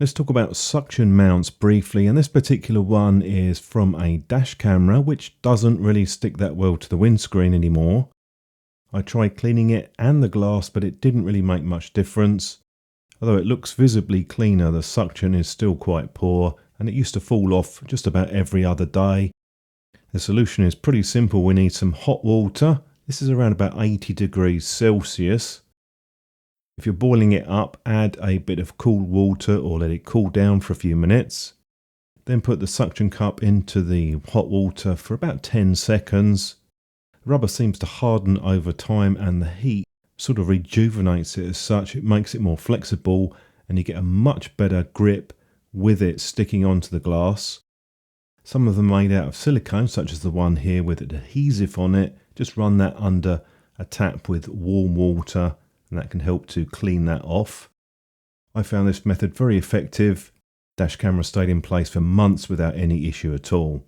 Let's talk about suction mounts briefly, and this particular one is from a dash camera which doesn't really stick that well to the windscreen anymore. I tried cleaning it and the glass, but it didn't really make much difference. Although it looks visibly cleaner, the suction is still quite poor and it used to fall off just about every other day. The solution is pretty simple. We need some hot water. This is around about 80 degrees Celsius. If you're boiling it up, add a bit of cool water or let it cool down for a few minutes. Then put the suction cup into the hot water for about 10 seconds. The rubber seems to harden over time and the heat sort of rejuvenates it as such. It makes it more flexible and you get a much better grip with it sticking onto the glass. Some of them are made out of silicone, such as the one here with adhesive on it. Just run that under a tap with warm water and that can help to clean that off. I found this method very effective. Dash camera stayed in place for months without any issue at all.